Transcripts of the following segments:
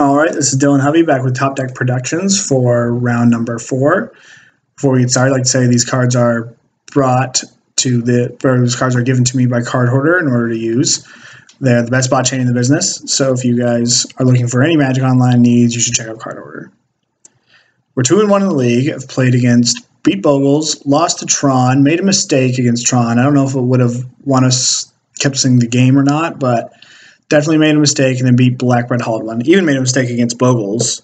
All right, this is Dylan Hovey back with Top Deck Productions for round number 4. Before we get started, I'd like to say these cards are these cards are given to me by Card Hoarder in order to use. They're the best bot chain in the business, so if you guys are looking for any Magic Online needs, you should check out Card Hoarder. We're 2-1 in the league. I've played against beat Bogles, lost to Tron, made a mistake against Tron. I don't know if it would have kept us in the game or not, but definitely made a mistake and then beat Black Red Hulled One. Even made a mistake against Bogles.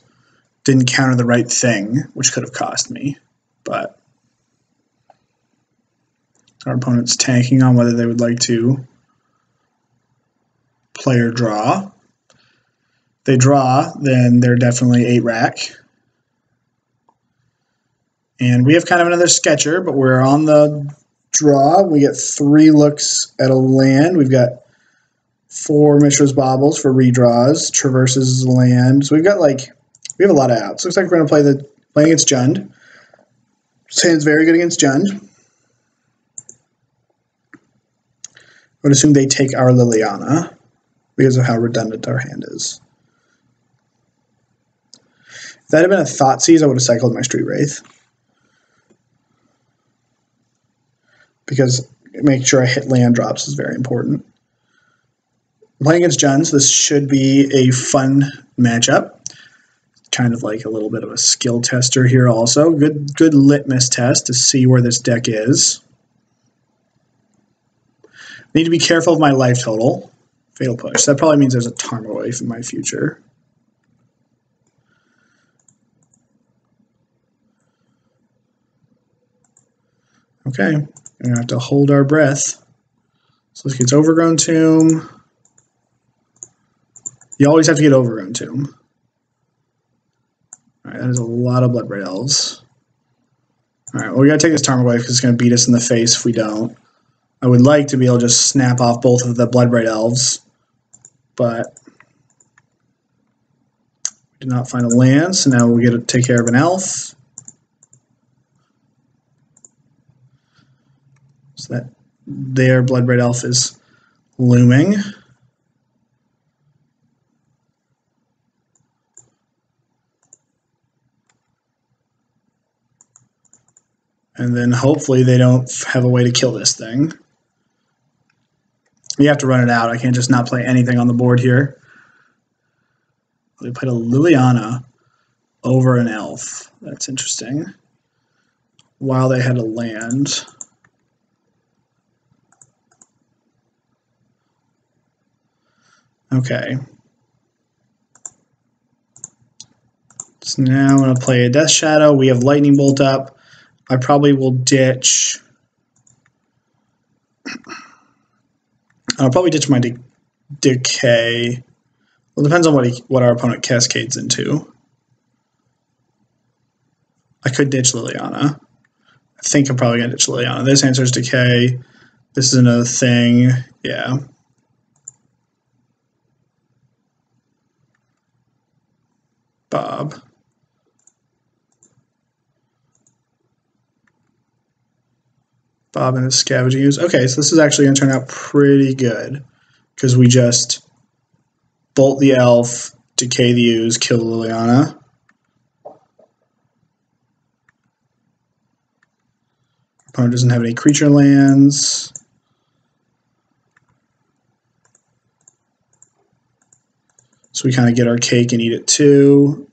Didn't counter the right thing, which could have cost me. But our opponent's tanking on whether they would like to play or draw. If they draw, then they're definitely 8-rack. And we have kind of another sketcher, but we're on the draw. We get 3 looks at a land. We've got 4 Mishra's Baubles for redraws. Traverses land. So we have a lot of outs. Looks like we're going to play against Jund. This hand's very good against Jund. I would assume they take our Liliana because of how redundant our hand is. If that had been a Thoughtseize, I would have cycled my Street Wraith. Because making sure I hit land drops is very important. I'm playing against Jund, so this should be a fun matchup. Kind of like a little bit of a skill tester here also. Good litmus test to see where this deck is. Need to be careful of my life total. Fatal Push. That probably means there's a Tarmogoyf in my future. Okay, we're going to have to hold our breath. So this gets Overgrown Tomb. You always have to get Overgrown Tomb. Alright, that is a lot of Bloodbraid Elves. Alright, well, we gotta take this Tarmogoyf because it's going to beat us in the face if we don't. I would like to be able to just snap off both of the Bloodbraid Elves, but we did not find a land, so now we'll get to take care of an elf. So that their Bloodbraid Elf is looming. And then hopefully they don't have a way to kill this thing. You have to run it out. I can't just not play anything on the board here. They played a Liliana over an elf. That's interesting. While they had a land. Okay. So now I'm going to play a Death Shadow. We have Lightning Bolt up. I probably will ditch. I'll probably ditch my Decay. Well, it depends on what our opponent cascades into. I could ditch Liliana. I think I'm probably going to ditch Liliana. This answers Decay. This is another thing. Yeah. Bob. Bob and his Scavenging Ooze. Okay, so this is actually going to turn out pretty good because we just bolt the elf, decay the ooze, kill Liliana. Opponent doesn't have any creature lands. So we kind of get our cake and eat it too.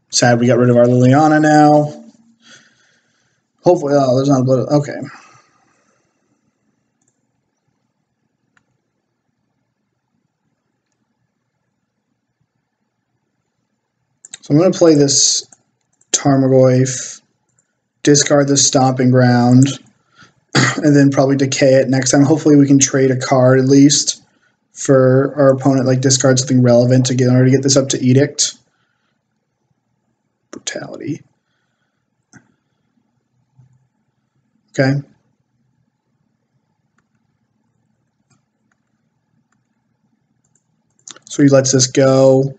Sad we got rid of our Liliana now. Hopefully, oh, there's not a blood. Okay. So I'm going to play this Tarmogoyf, discard the Stomping Ground, and then probably decay it next time. Hopefully we can trade a card at least for our opponent, like discard something relevant in order to get this up to Edict. Brutality. Okay. So he lets this go.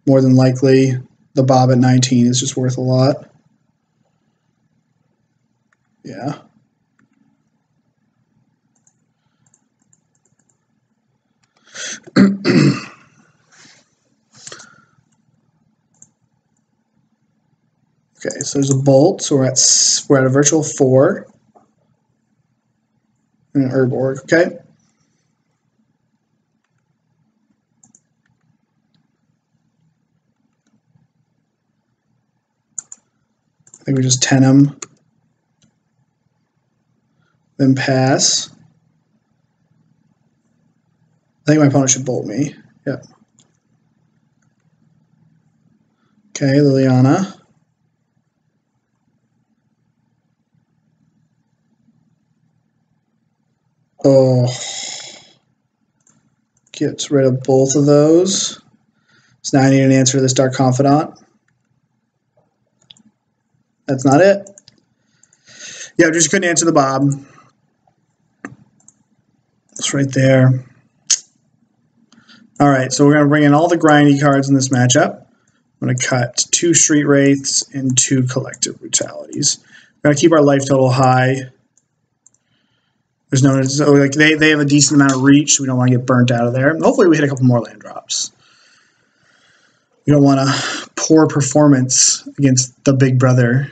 More than likely, the Bob at 19 is just worth a lot. Yeah. Okay, so there's a bolt, so we're at a virtual 4. And an herb orc, okay? I think we just 10 him. Then pass. I think my opponent should bolt me. Yep. Okay, Liliana. Oh. Gets rid of both of those. So now I need an answer to this Dark Confidant. That's not it. Yeah, I just couldn't answer the Bob. It's right there. All right, so we're going to bring in all the grindy cards in this matchup. I'm going to cut 2 Street Wraiths and 2 Collective Brutalities. We're going to keep our life total high. There's no, so like they have a decent amount of reach. So we don't want to get burnt out of there. Hopefully we hit a couple more land drops. We don't want a poor performance against the big brother.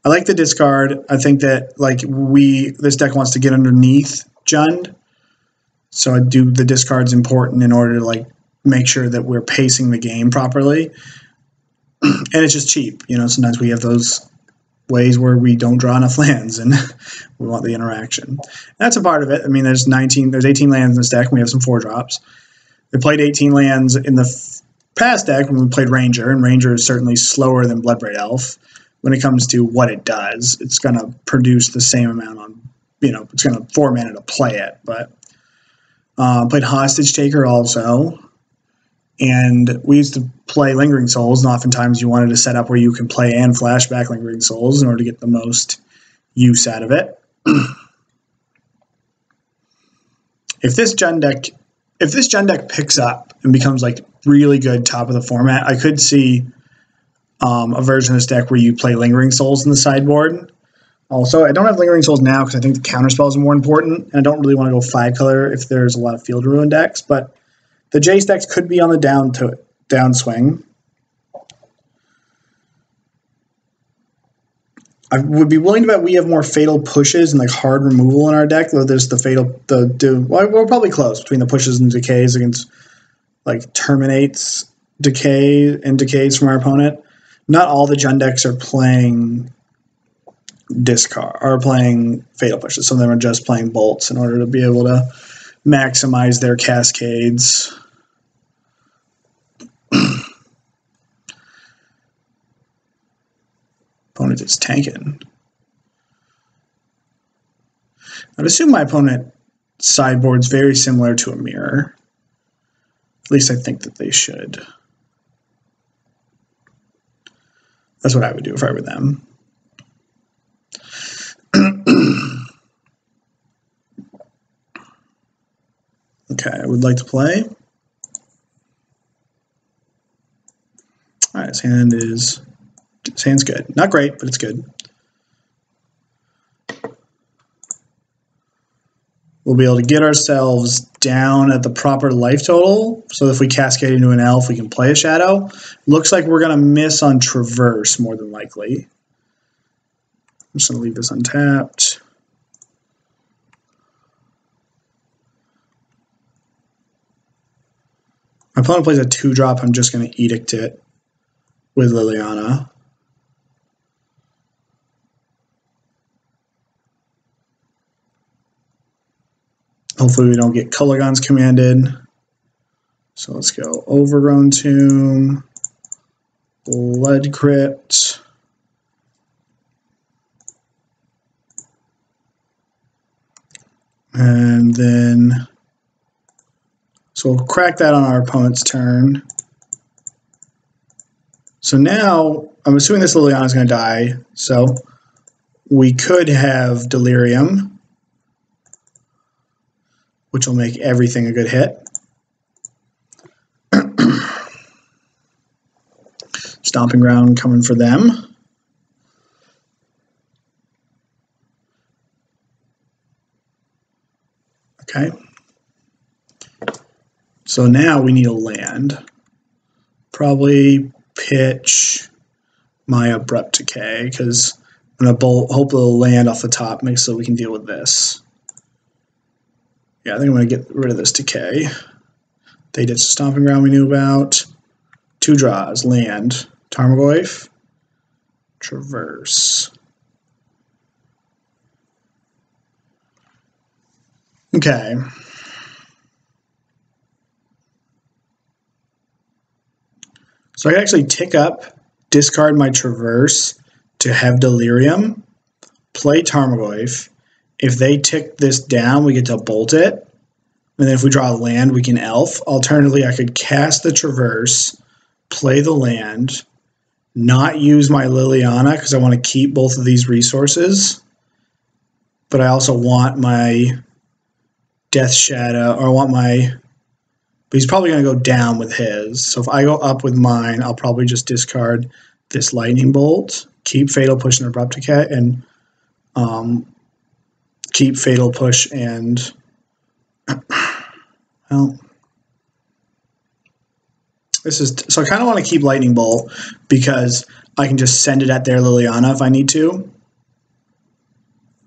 I like the discard. I think that like this deck wants to get underneath Jund. So I do the discard's important in order to like make sure that we're pacing the game properly. And it's just cheap. You know, sometimes we have those ways where we don't draw enough lands and we want the interaction. And that's a part of it. I mean, there's 18 lands in this deck and we have some 4-drops. We played 18 lands in the past deck when we played Ranger, and Ranger is certainly slower than Bloodbraid Elf when it comes to what it does. It's going to produce the same amount on, you know, it's going to 4 mana to play it. But played Hostage Taker also. And we used to play Lingering Souls, and oftentimes you wanted to set up where you can play and flashback Lingering Souls in order to get the most use out of it. If this Jund deck picks up and becomes like really good top of the format, I could see a version of this deck where you play Lingering Souls in the sideboard. Also, I don't have Lingering Souls now because I think the counterspells are more important, and I don't really want to go 5-color if there's a lot of Field Ruin decks, but the Jace decks could be on the downswing. I would be willing to bet we have more fatal pushes and like hard removal in our deck, though there's we're probably close between the pushes and decays against like terminates decays from our opponent. Not all the Jund decks are playing playing fatal pushes. Some of them are just playing bolts in order to be able to maximize their cascades. Opponent is tanking. I'd assume my opponent sideboard's very similar to a mirror. At least I think that they should. That's what I would do if I were them. Okay, I would like to play. All right, his hand's good. Not great, but it's good. We'll be able to get ourselves down at the proper life total. So if we cascade into an elf, we can play a shadow. Looks like we're going to miss on Traverse more than likely. I'm just going to leave this untapped. My opponent plays a 2-drop. I'm just going to Edict it with Liliana. Hopefully we don't get Colorgon's commanded. So let's go Overgrown Tomb, Blood Crypt, and then so we'll crack that on our opponent's turn. So now I'm assuming this Liliana is going to die. So we could have Delirium, which will make everything a good hit. Stomping Ground coming for them. Okay. So now we need a land. Probably pitch my abrupt decay, because I'm going to hope it'll land off the top, make so we can deal with this. Yeah, I think I'm going to get rid of this decay. They ditched the stomping ground we knew about. 2 draws, land, Tarmogoyf, traverse. Okay. So I can actually tick up, discard my traverse to have delirium, play Tarmogoyf. If they tick this down, we get to bolt it. And then if we draw a land, we can elf. Alternatively, I could cast the traverse, play the land, not use my Liliana because I want to keep both of these resources. But I also want my Death Shadow, or I want my... But he's probably going to go down with his. So if I go up with mine, I'll probably just discard this Lightning Bolt, keep Fatal Push and Abrupt Decay, and keep Fatal Push and... Well, this is... So I kind of want to keep Lightning Bolt because I can just send it at their Liliana if I need to.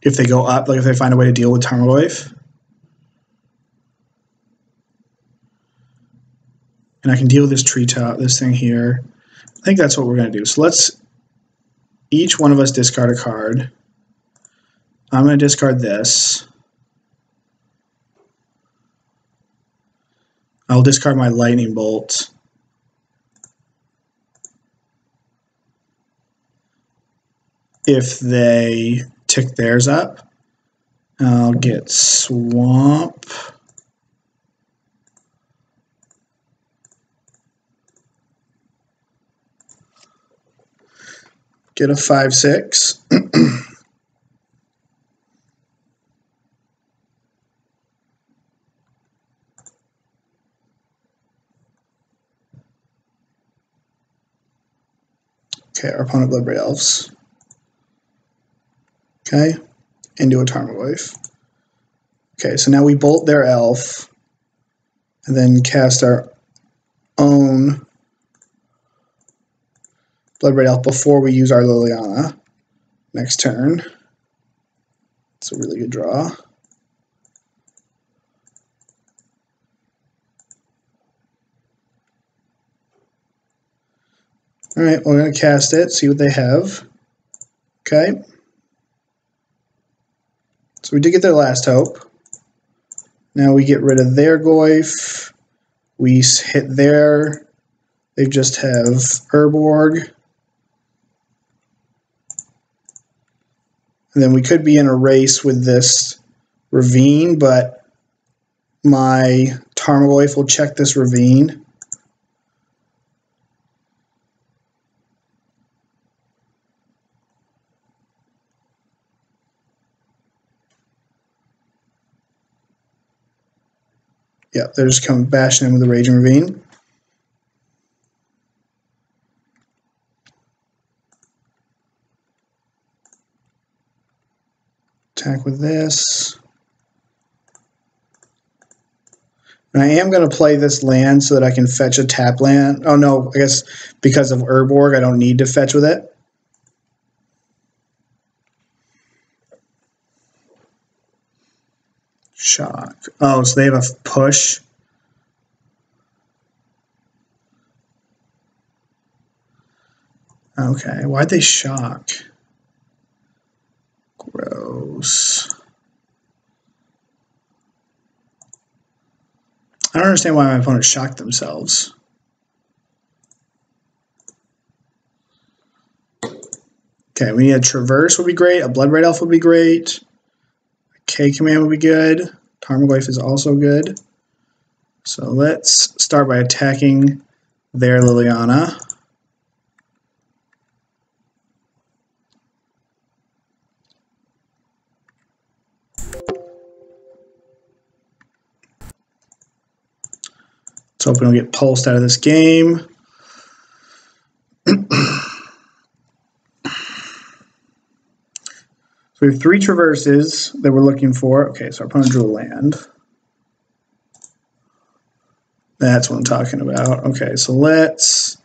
If they go up, like if they find a way to deal with Tarmogoyf. And I can deal with this treetop, this thing here. I think that's what we're going to do. So let's each one of us discard a card. I'm going to discard this. I'll discard my Lightning Bolt. If they tick theirs up, I'll get Swamp. Get a 5/6. Okay, our opponent Bloodbraid Elves. Okay, into a Tarmogoyf. Okay, so now we bolt their elf, and then cast our own Bloodbraid Elf before we use our Liliana next turn. It's a really good draw. All right, we're going to cast it, see what they have. Okay. So we did get their Last Hope. Now we get rid of their Goyf. We hit their... They just have Urborg. And then we could be in a race with this Ravine, but my Tarmogoyf will check this Ravine. Yeah, they're just coming bashing in with the Raging Ravine. Attack with this. And I am going to play this land so that I can fetch a tap land. Oh no, I guess because of Urborg, I don't need to fetch with it. Shock. Oh, so they have a push. Okay, why'd they shock? Gross. I don't understand why my opponent shocked themselves. Okay, we need a Traverse would be great. A Bloodbraid Elf would be great. A K command would be good. Tarmogoyf is also good. So let's start by attacking their Liliana. Let's hope we don't get pulsed out of this game. So we have 3 traverses that we're looking for. Okay, so our opponent drew a land. That's what I'm talking about. Okay, so let's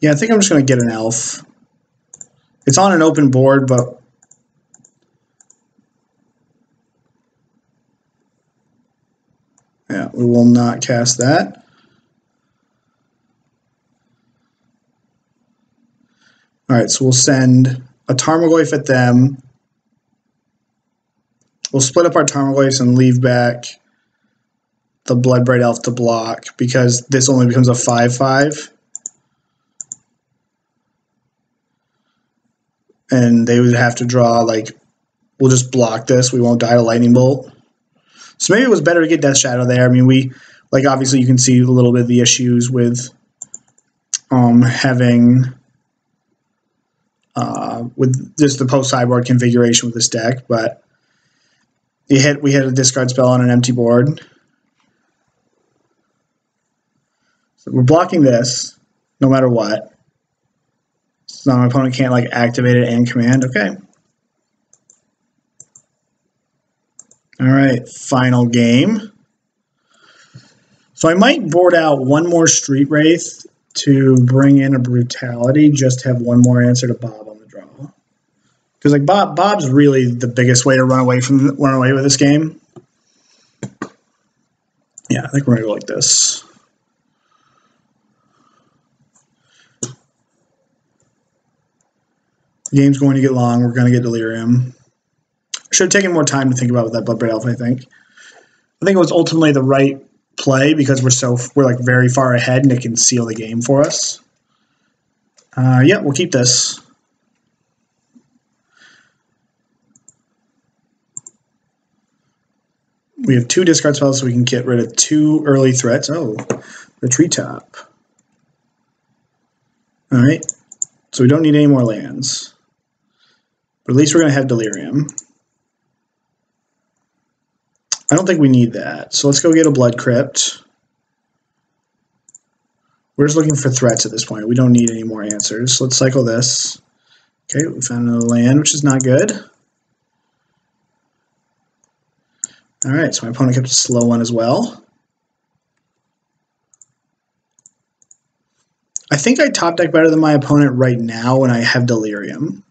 Yeah, I think I'm just going to get an elf. It's on an open board, but yeah, we will not cast that. All right, so we'll send a Tarmogoyf at them. We'll split up our Tarmogoyfs and leave back the Bloodbraid Elf to block, because this only becomes a 5/5. And they would have to draw, like, we'll just block this. We won't die to Lightning Bolt. So maybe it was better to get Death Shadow there. I mean, like, obviously you can see a little bit of the issues with having with just the post-sideboard configuration with this deck, but we had a discard spell on an empty board. So we're blocking this no matter what. So my opponent can't, like, activate it and command. Okay. All right, final game. So I might board out one more Street Wraith to bring in a Brutality, just to have one more answer to Bob on the draw. Because, like, Bob's really the biggest way to run away with this game. Yeah, I think we're gonna go like this. The game's going to get long. We're going to get Delirium. Should have taken more time to think about with that Bloodbraid Elf, I think. I think it was ultimately the right play because we're like very far ahead and it can seal the game for us. Yeah, we'll keep this. We have 2 discard spells, so we can get rid of 2 early threats. Oh, the Treetop. All right, so we don't need any more lands. But at least we're going to have Delirium. I don't think we need that, so let's go get a Blood Crypt. We're just looking for threats at this point. We don't need any more answers. Let's cycle this. Okay, we found another land, which is not good. All right, so my opponent kept a slow one as well. I think I top deck better than my opponent right now when I have Delirium.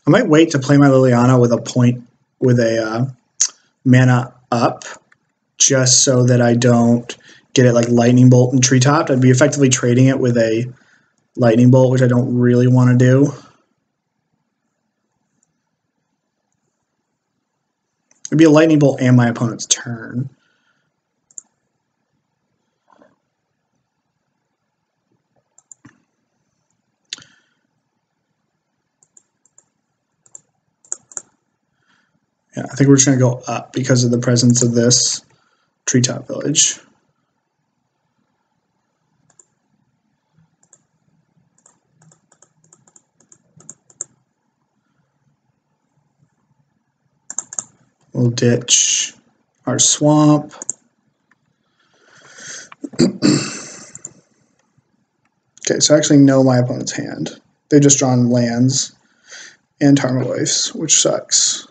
I might wait to play my Liliana with a mana up, just so that I don't get it like Lightning Bolt and Treetop. I'd be effectively trading it with a Lightning Bolt, which I don't really want to do. It'd be a Lightning Bolt and my opponent's turn. Yeah, I think we're just going to go up because of the presence of this Treetop Village. We'll ditch our swamp. Okay, so I actually know my opponent's hand. They've just drawn lands and Tarmogoyfs, which sucks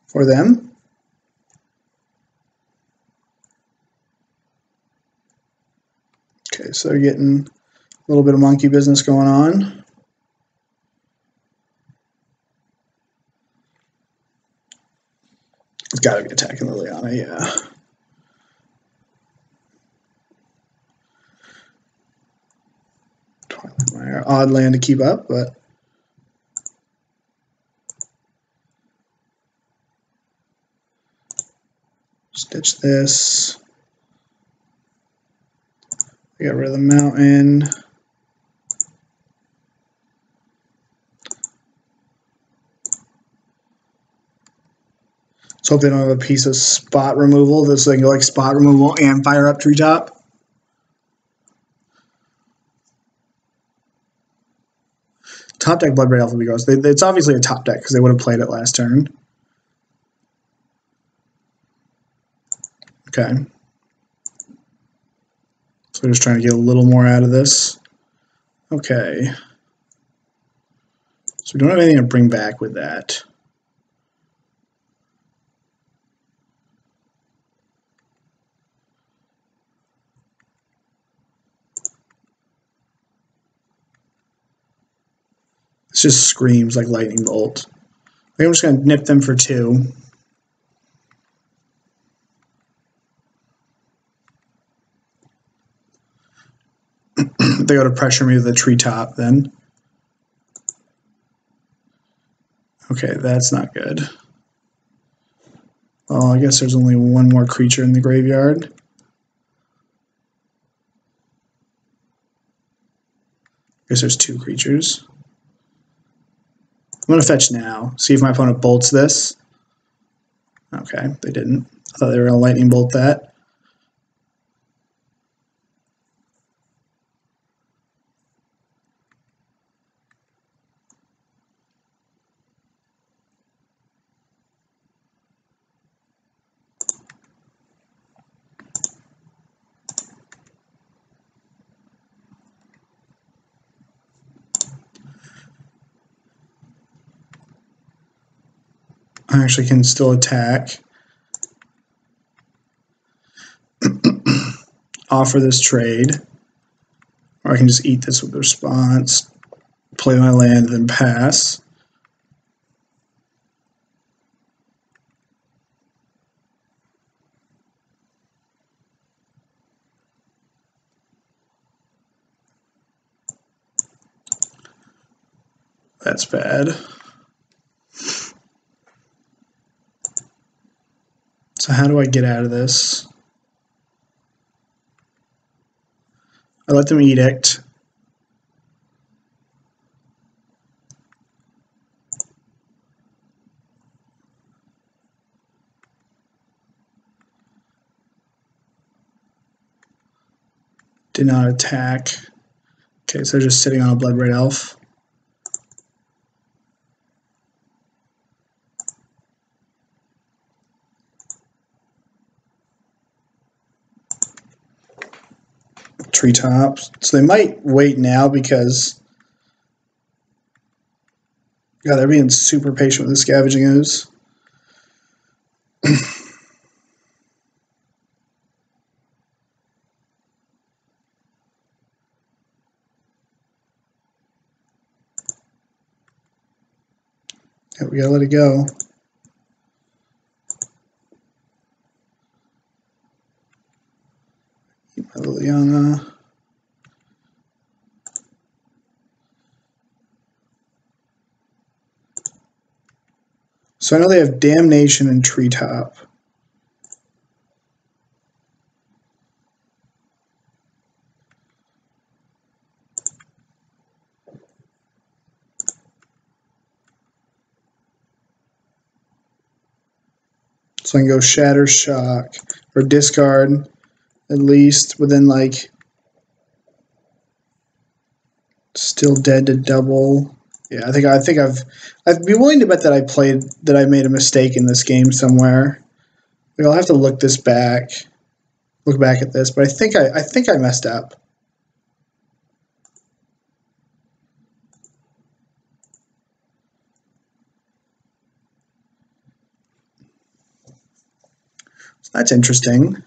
for them. Okay, so they're getting a little bit of monkey business going on. It's got to be attacking Liliana, yeah. Twilight Mire, odd land to keep up, but stitch this. I got rid of the mountain. Let's hope they don't have a piece of spot removal. This thing go like spot removal and fire up Treetop. Top deck Bloodbraid Elf will be gross. It's obviously a top deck because they would have played it last turn. Okay. So we're just trying to get a little more out of this. Okay. So we don't have anything to bring back with that. This just screams like lightning bolt. I think I'm just going to nip them for 2. They go to pressure me with the treetop then. Okay, that's not good. Well, I guess there's only one more creature in the graveyard. I guess there's 2 creatures. I'm going to fetch now, see if my opponent bolts this. Okay, they didn't. I thought they were going to lightning bolt that. I actually can still attack. Offer this trade. Or I can just eat this with the response, play my land, then pass. That's bad. So how do I get out of this? I let them edict. Did not attack. Okay, so they're just sitting on a Blood Red Elf. Treetops. So they might wait now because yeah, they're being super patient with the Scavenging Ooze. Yeah, we gotta let it go. Keep my Liliana. So I know they have Damnation and Treetop. So I can go Shatter Shock or discard at least, but then like still dead to double. Yeah, I think I'd be willing to bet that I made a mistake in this game somewhere. Like, I'll have to look back at this, but I think I messed up. So that's interesting.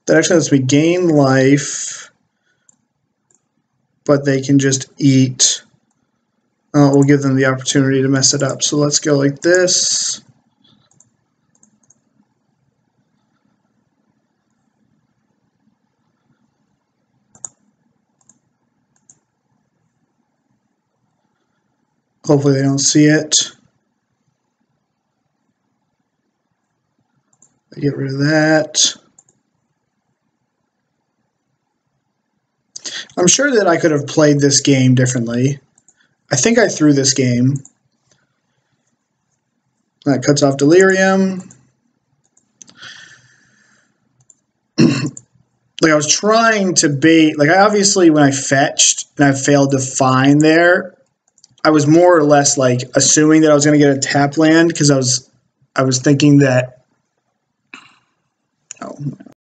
That actually lets me gain life, but they can just eat. We'll give them the opportunity to mess it up. So let's go like this. Hopefully they don't see it. I get rid of that. I'm sure that I could have played this game differently. I think I threw this game. That cuts off Delirium. Like I was trying to bait, like I obviously when I fetched and I failed to find there, I was more or less like assuming that I was going to get a tap land because I was thinking that, oh,